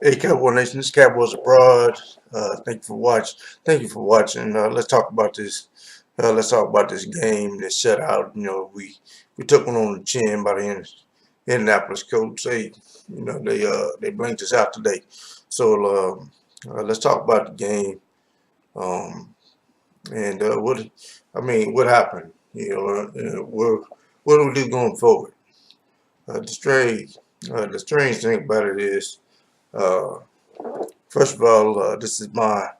Hey, Cowboy Nation, this Cowboys abroad. Thank you for watching. Thank you for watching. Let's talk about this. Let's talk about this game, this shutout. We took one on the chin by the Indianapolis Colts. They blinked us out today. So let's talk about the game. Um, and what happened? What do we do going forward? Uh, the strange, the strange thing about it is. Uh, First of all, this is my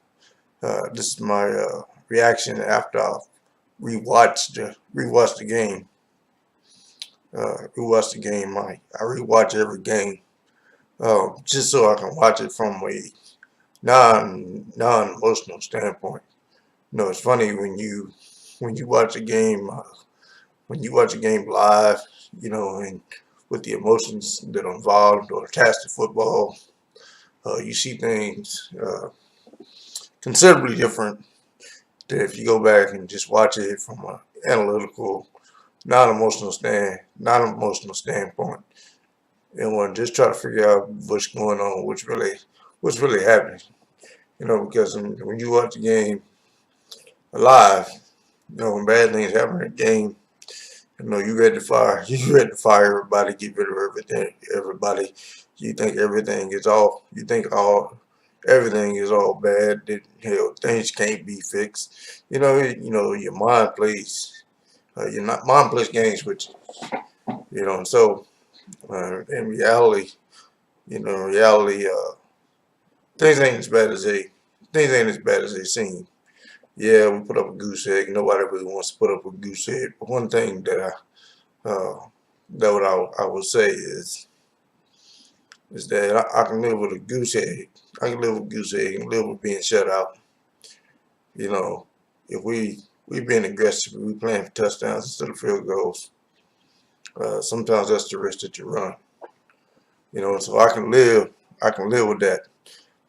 reaction after I rewatched the game. Rewatched the game. I rewatch every game just so I can watch it from a non emotional standpoint. It's funny when you watch a game live, and with the emotions that are involved or attached to football, you see things considerably different than if you go back and just watch it from an analytical, non-emotional standpoint, and want to just try to figure out what's going on, what's really happening. Because when you watch the game live, when bad things happen in the game, you ready to fire, you ready to fire everybody, get rid of everything, everybody. You think everything is all bad. That things can't be fixed. Your mind plays. Mind plays games with you. And so in reality, in reality, things ain't as bad as they seem. Yeah, we put up a goose egg. Nobody really wants to put up a goose egg. But one thing that I would say is that I can live with a goose egg. I can live with a goose egg and live with being shut out. You know, if we being aggressive, we playing for touchdowns instead of field goals. Sometimes that's the risk that you run. So I can live with that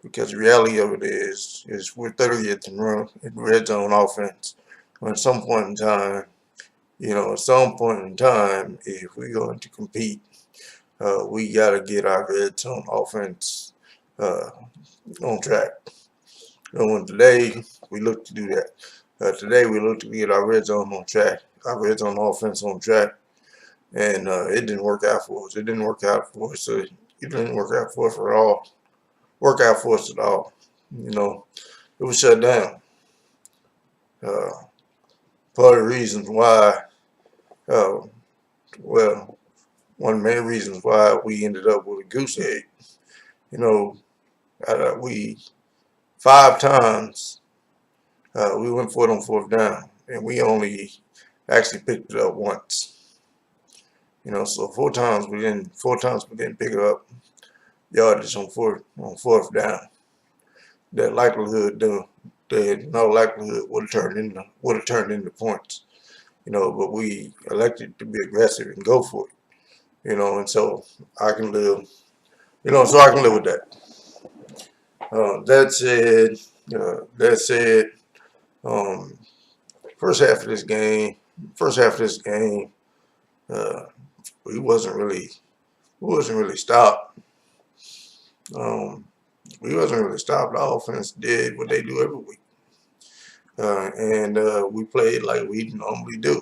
because the reality of it is we're 30th in red zone offense. At some point in time, if we're going to compete, we got to get our red zone offense uh, on track. And today we look to do that. Today we look to get our red zone on track, our red zone offense on track, and it didn't work out for us. It didn't work out for us. It didn't work out for us at all. Work out for us at all. You know, it was shut down. Uh, Part of the reasons why, uh, well, one of the main reasons why we ended up with a goose egg. You know, we 5 times we went for it on fourth down, and we only actually picked it up once. So 4 times we didn't pick it up yardage on fourth down. That likelihood, the no likelihood would have turned into points. But we elected to be aggressive and go for it. And so I can live. I can live with that. That said, that said, um, first half of this game, first half of this game, uh, we wasn't really stopped. Um, we wasn't really stopped. The offense did what they do every week, and we played like we normally do.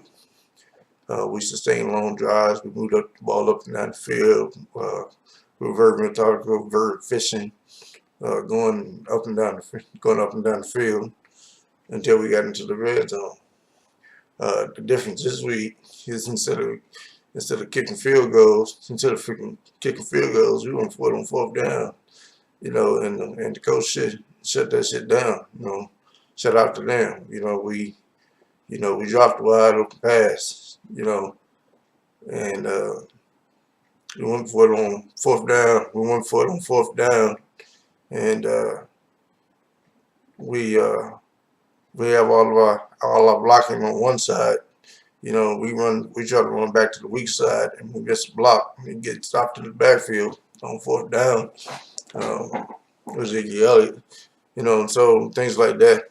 We sustained long drives. We moved up the ball up and down the field. We were very methodical, very efficient, going up and down the field until we got into the red zone. The difference this week is instead of kicking field goals, we went for it on fourth down. And the coach shut that shit down. Shut out to them. We dropped a wide open pass. And we went for it on fourth down. We went for it on fourth down, and we uh, we have all our blocking on one side. We try to run back to the weak side, and we miss a block and get stopped in the backfield on fourth down. Um, Ezekiel Elliott, and so things like that.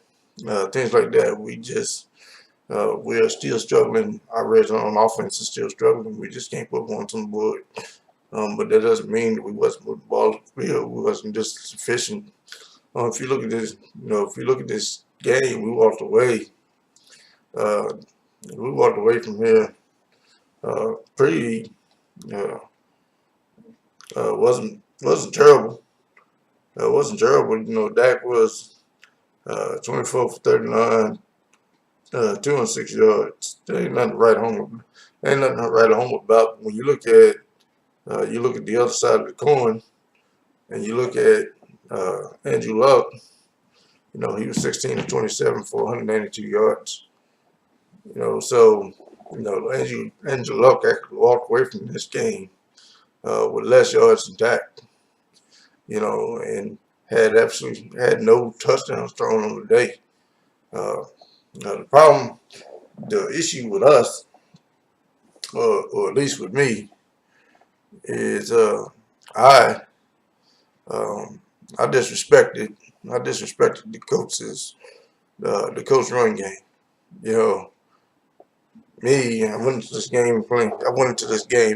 We are still struggling. Our red zone offense is still struggling. We just can't put one on the board. But that doesn't mean that we wasn't moving the ball up the field. We wasn't just sufficient. If you look at this, if you look at this game, we walked away. Uh, we walked away from here pretty. Uh, wasn't terrible. Wasn't terrible. Dak was 24 for 39, 206 yards. There ain't nothing to write home. Ain't nothing to write home about. When you look at the other side of the coin, and you look at Andrew Luck. He was 16 to 27 for 192 yards. So Andrew Luck actually walked away from this game with less yards than Dak. And had no touchdowns thrown on the day. The issue with us, or at least with me, is I um, I disrespected the coach's run game. You know, I went into this game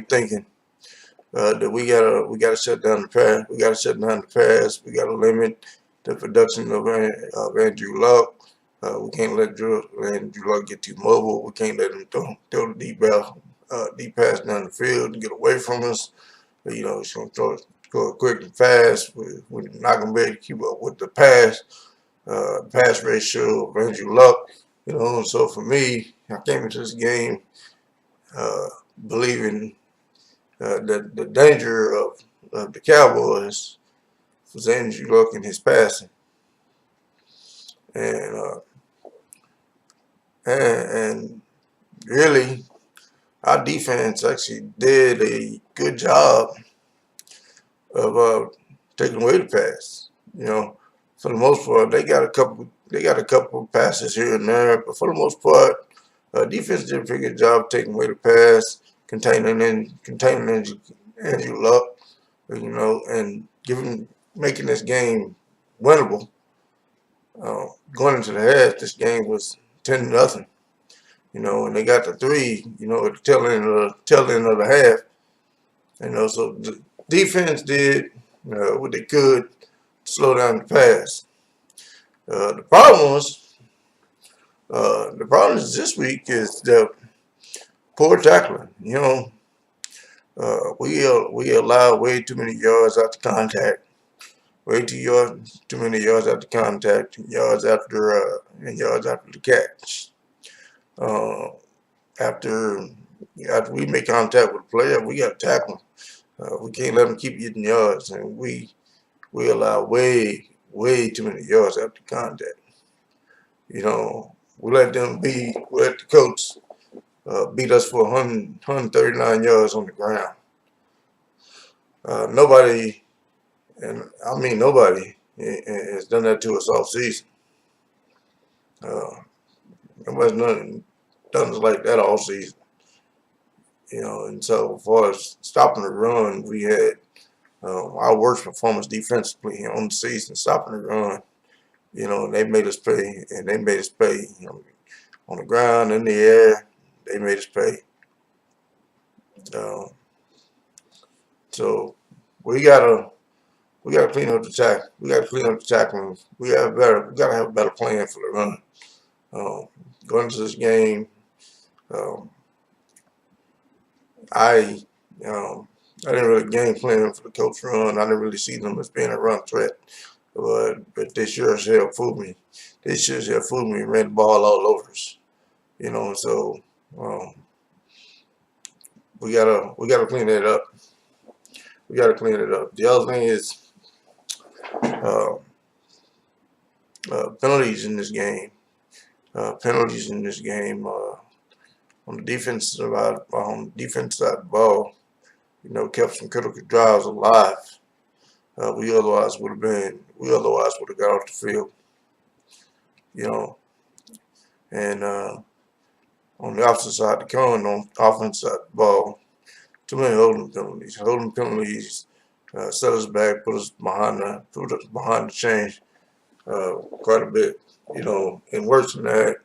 thinking that we gotta shut down the pass. We gotta shut down the pass. We gotta limit the production of Andrew Luck. We can't let Andrew Luck get too mobile. We can't let him throw the deep pass down the field and get away from us. He's gonna throw it quick and fast. We're not gonna be able to keep up with the pass ratio of Andrew Luck. And so for me, I came into this game uh, believing that the danger of the Cowboys was Andrew Luck and his passing, and and really our defense actually did a good job of taking away the pass. For the most part, they got a couple of passes here and there, but for the most part, defense did a pretty good job taking away the pass, containing Andrew Luck, and making this game winnable. Going into the half, this game was 10-0. And they got the three, at the tail end of the half. So the defense did what they could to slow down the pass. The problem is this week is the poor tackling. We allow way too many yards after contact, too many yards after contact, and yards after the catch. After we make contact with a player, we got to tackle him. We can't let them keep getting yards, and we allow way too many yards after contact. We let the Colts beat us for 139 yards on the ground. Nobody, and I mean nobody, has done that to us all season. Nobody's done us like that all season. And so as far as stopping the run, we had our worst performance defensively on the season, stopping the run. And they made us pay, on the ground, in the air. They made us pay. So we gotta clean up the tackle. We gotta clean up the tackling. We gotta have a better plan for the run. Going into this game, I didn't really game plan for the Colts run. I didn't really see them as being a run threat, but they sure as hell fooled me. They sure as hell fooled me and ran the ball all over us. So we gotta clean that up. We gotta clean it up. The other thing is penalties in this game. On the defense side of the ball, kept some critical drives alive. We otherwise would have got off the field. And on the opposite side of the coin, on the offense side of the ball, too many holding penalties. Holding penalties set us back, put us behind the chain quite a bit. And worse than that,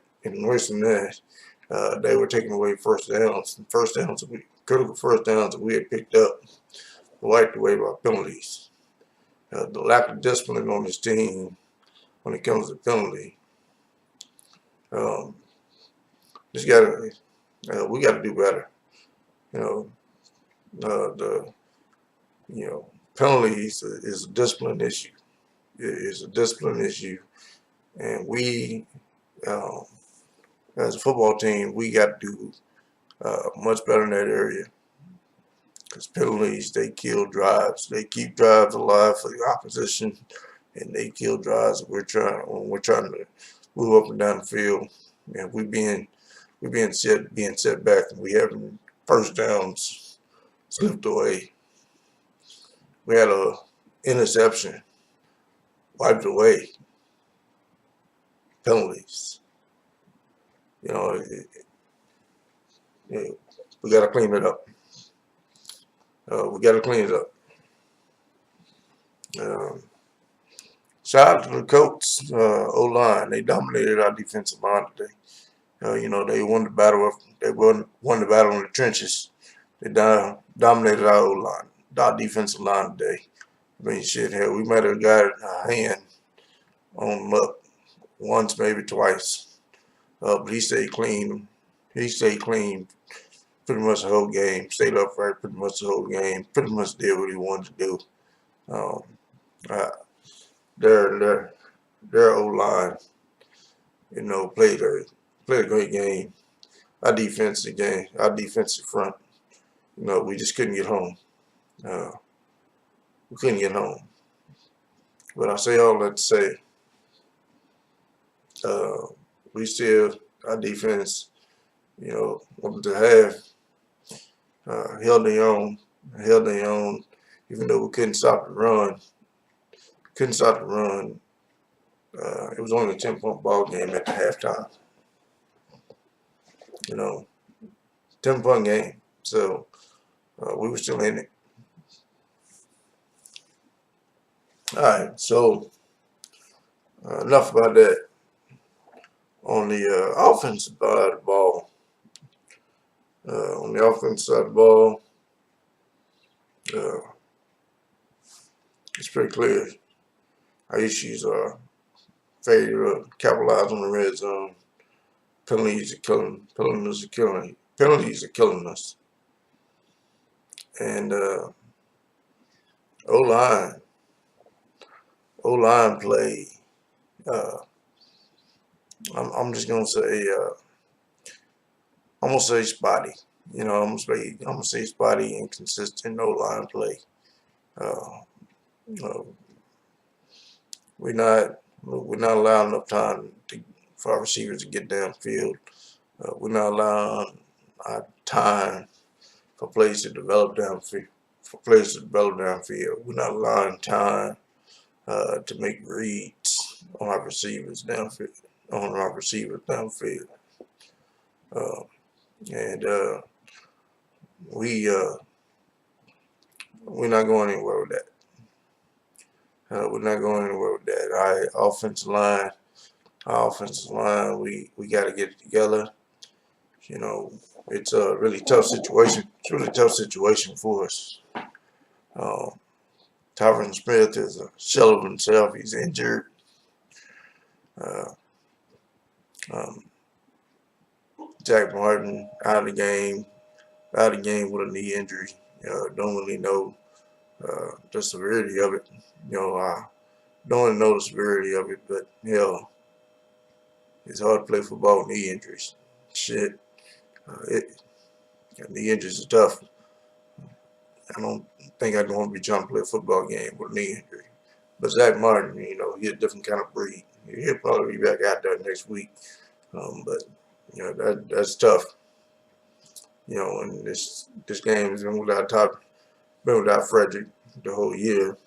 they were taking away critical first downs that we had picked up. wiped away by penalties. The lack of discipline on this team when it comes to penalty. Um, just gotta, we got to do better. You know, the penalties is a discipline issue. It is a discipline issue, and we, um, as a football team, we got to do much better in that area. Because penalties, they kill drives. They keep drives alive for the opposition, and they kill drives when we're trying to move up and down the field. And we're being set back, and we having first downs slipped away. We had a interception wiped away. Penalties. You know, we got to clean it up. We got to clean it up. Shout out to the Colts O-line. They dominated our defensive line today. They won the battle. They won the battle in the trenches. They dominated our O-line, our defensive line today. I mean, shit, hell, we might have got a hand on Luck once, maybe twice. But he stayed clean. He stayed clean pretty much the whole game. Stayed upright pretty much the whole game. Pretty much did what he wanted to do. Their O-line, played a great game. Our defensive front, we just couldn't get home. We couldn't get home. But I say all that to say, our defense, wanted to have held their own, even though we couldn't stop the run. It was only a 10-point ball game at the halftime. 10-point game. So we were still in it. All right. So enough about that. On the offensive side of the ball, it's pretty clear our issues are failure to capitalize on the red zone. Penalties are killing us. And O-line play. I'm just gonna say spotty. I'm gonna say spotty, inconsistent O-line play. We're not allowing enough time for our receivers to get downfield. We're not allowing our time for plays to develop downfield. We're not allowing time to make reads on our receivers downfield. We're not going anywhere with that. Our offensive line, we got to get it together. It's a really tough situation. It's a really tough situation for us. Tyron Smith is a shell of himself. He's injured. Jack Martin out of the game with a knee injury. Don't really know the severity of it. I don't really know the severity of it, but hell, it's hard to play football with knee injuries. Shit, knee injuries are tough. I don't think I'd want to be trying to play a football game with a knee injury. But Zach Martin, he's a different kind of breed. He'll probably be back out there next week. But that's tough. And this game has been without Frederick the whole year.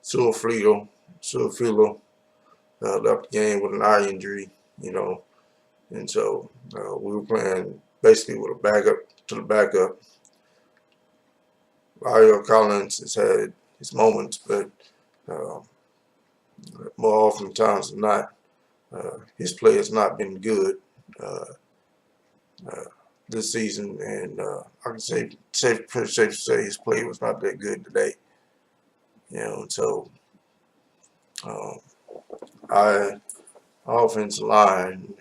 Suafilo left the game with an eye injury. And so we were playing basically with a backup to the backup. Mario Collins has had his moments, but more often times than not, his play has not been good. this season, and I can say pretty safe to say his play was not that good today. So um, I offensive line,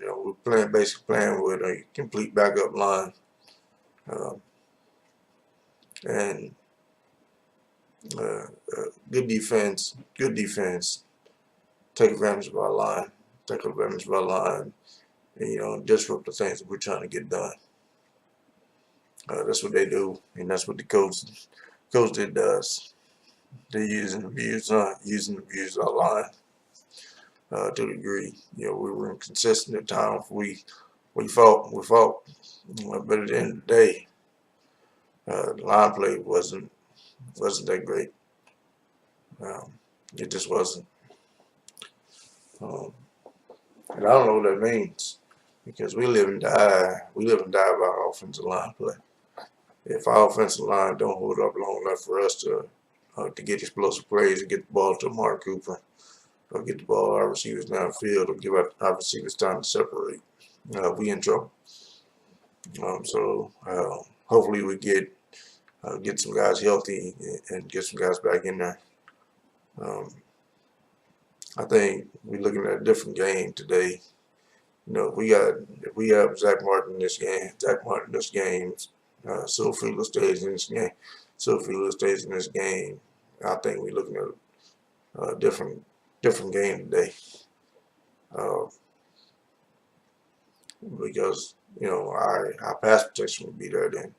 we're basically playing with a complete backup line, uh, and uh, good defense. Good defense. Take advantage of our line. Take advantage of our line. And disrupt the things that we're trying to get done. That's what they do, and that's what the coach did does. They're using our line to a degree. We were inconsistent at times. We fought, but at the end of the day, the line play wasn't that great. Um, it just wasn't. Um, and I don't know what that means, because we live and die by our offensive line play. If our offensive line don't hold up long enough for us to get explosive plays and get the ball to Mark Cooper, or get the ball to our receivers downfield, or give our receivers time to separate, we in trouble. So hopefully we get some guys healthy and get some guys back in there. I think we're looking at a different game today. If we have Zach Martin in this game, Phil Fuller stays in this game. I think we're looking at a different game today, because our pass protection will be there then.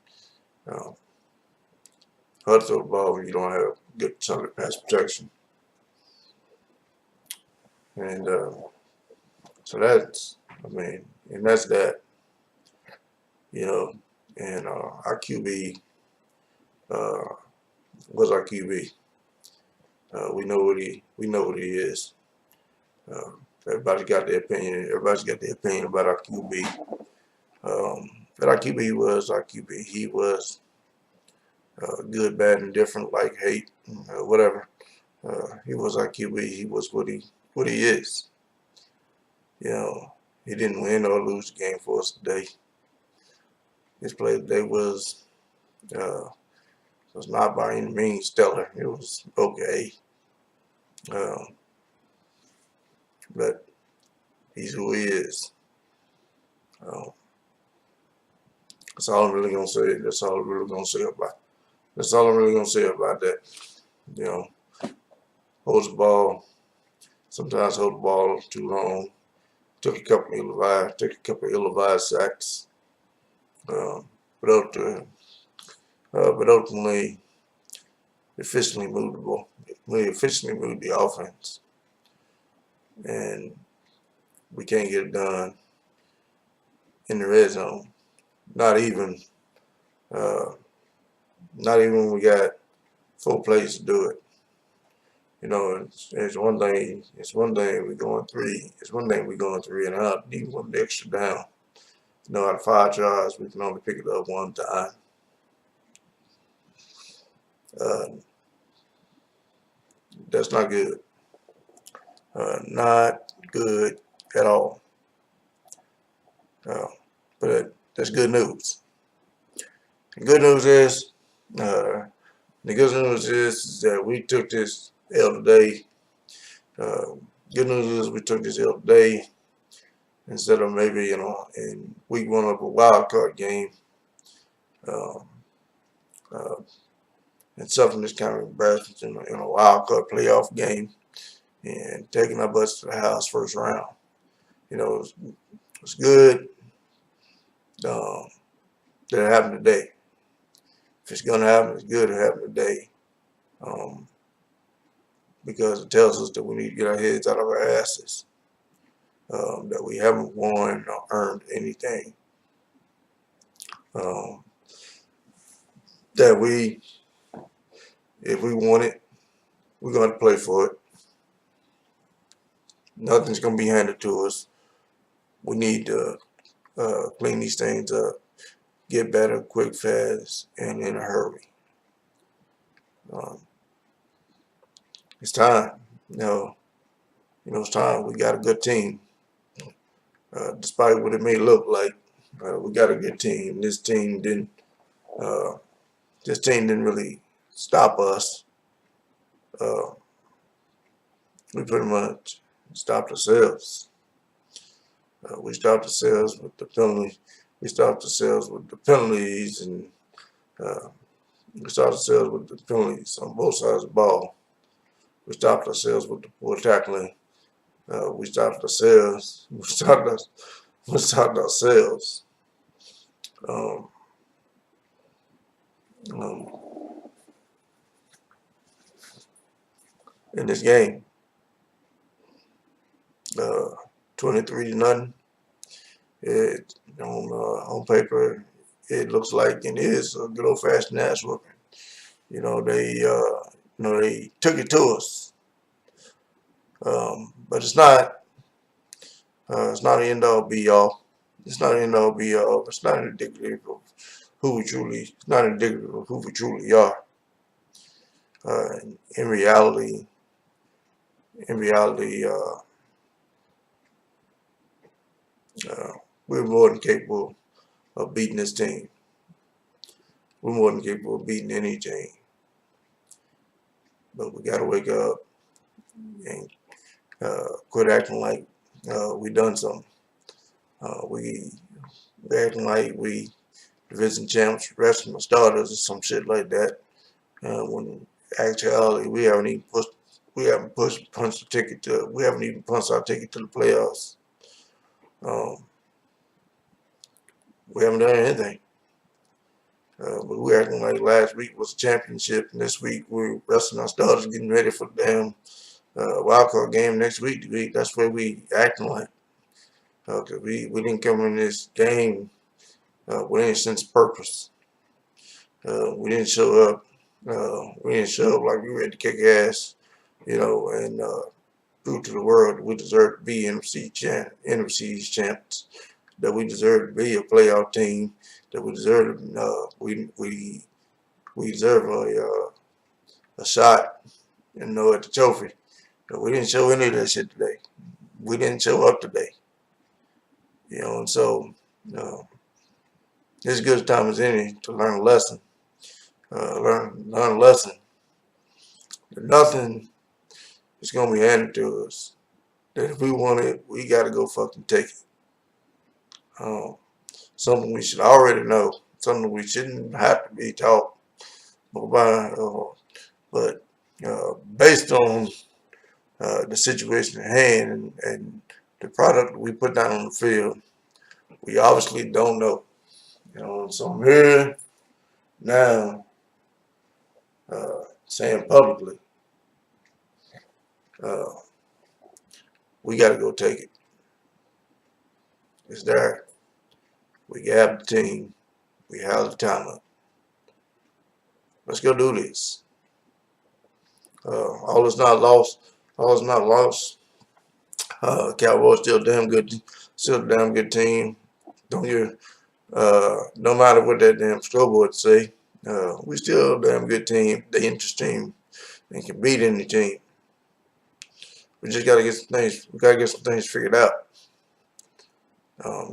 Hard to throw the ball when you don't have good solid pass protection, and so that's that. And our QB was our QB. We know what he is. Everybody's got their opinion. Everybody's got their opinion about our QB. But our QB was our QB. He was good, bad, and different, like hate, whatever. He was our QB. He was what he is. He didn't win or lose the game for us today. His play today was not by any means stellar. It was okay. But he's who he is. That's all I'm really gonna say. That's all I'm really gonna say about that. Holds the ball. Sometimes hold the ball too long. Took a couple ill-advised sacks. But ultimately, efficiently moved the ball. We efficiently moved the offense, and we can't get it done in the red zone. Not even when we got 4 plays to do it. It's one thing. We're going 3. It's one thing we're going 3, and I need one extra down. Out of 5 yards, we can only pick it up 1 time. That's not good. Not good at all. But that's good news. The good news is that we took this L today. Good news is we took this L today instead of maybe in week 1 of a wild card game, and suffering this kind of embarrassment in a wild card playoff game, and taking our butts to the house first round. It's good that it happened today. If it's gonna happen, it's good to happen today, because it tells us that we need to get our heads out of our asses, that we haven't won or earned anything, that if we want it, we're going to play for it. Nothing's going to be handed to us. We need to clean these things up, get better quick, fast, and in a hurry. It's time. It's time. We got a good team, despite what it may look like. We got a good team. Uh, this team didn't really stop us. Uh, we pretty much stopped ourselves. We stopped ourselves with the penalty. We stopped ourselves with the penalties, and uh, we stopped ourselves with the penalties on both sides of the ball. We stopped ourselves with the poor tackling. We stopped ourselves. We stopped ourselves. Um, um, in this game, uh, 23 to nothing. It on paper, it looks like it is a good old fashioned ass whooping. They took it to us, but it's not. It's not an end all be all. It's not an end all be all. It's not indicative of who we truly. It's not indicative of who we truly are. Uh, in reality, in reality, uh, we're more than capable of beating this team. We're more than capable of beating any team. But we gotta wake up and quit acting like we done something. We acting like we division champs, resting the starters or some shit like that. When actuality we haven't punched the ticket to we haven't even punched our ticket to the playoffs. Um, we haven't done anything. But we're acting like last week was a championship, and this week we're resting our starters, getting ready for the damn wild card game next week. That's where we acting like. Cause we didn't come in this game with any sense of purpose. We didn't show up. We didn't show up like we were ready to kick ass, and prove to the world that we deserve to be NFC's champs, that we deserve to be a playoff team, that we deserve we deserve a shot, at the trophy. But we didn't show any of that shit today. We didn't show up today, and so it's as good a time as any to learn a lesson. Learn a lesson. Nothing is gonna be handed to us. That if we want it, we gotta go fucking take it. Something we should already know. Something we shouldn't have to be taught. But based on the situation at hand and the product we put down on the field, we obviously don't know. So I'm here now saying publicly, uh, we got to go take it. It's there. We have the team. We have the talent. Let's go do this. All is not lost. All is not lost. Cowboys still damn good. Still a damn good team. Don't get. No matter what that damn scoreboard say, we still a damn good team. The interest team and can beat any team. We just gotta get some things. We gotta get some things figured out.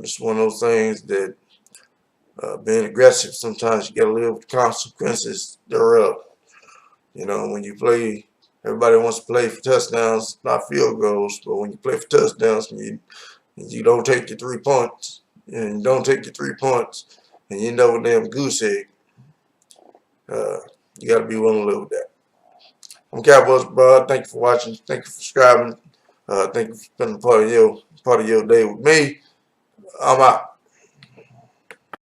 It's one of those things that being aggressive, sometimes you gotta live with the consequences thereof. When you play, everybody wants to play for touchdowns, not field goals. But when you play for touchdowns, and you don't take your 3 points, and you don't take your 3 points, and you know a damn goose egg, you gotta be willing to live with that. I'm Cowboys, bro. Thank you for watching. Thank you for subscribing. Thank you for spending part of your day with me. I'm out.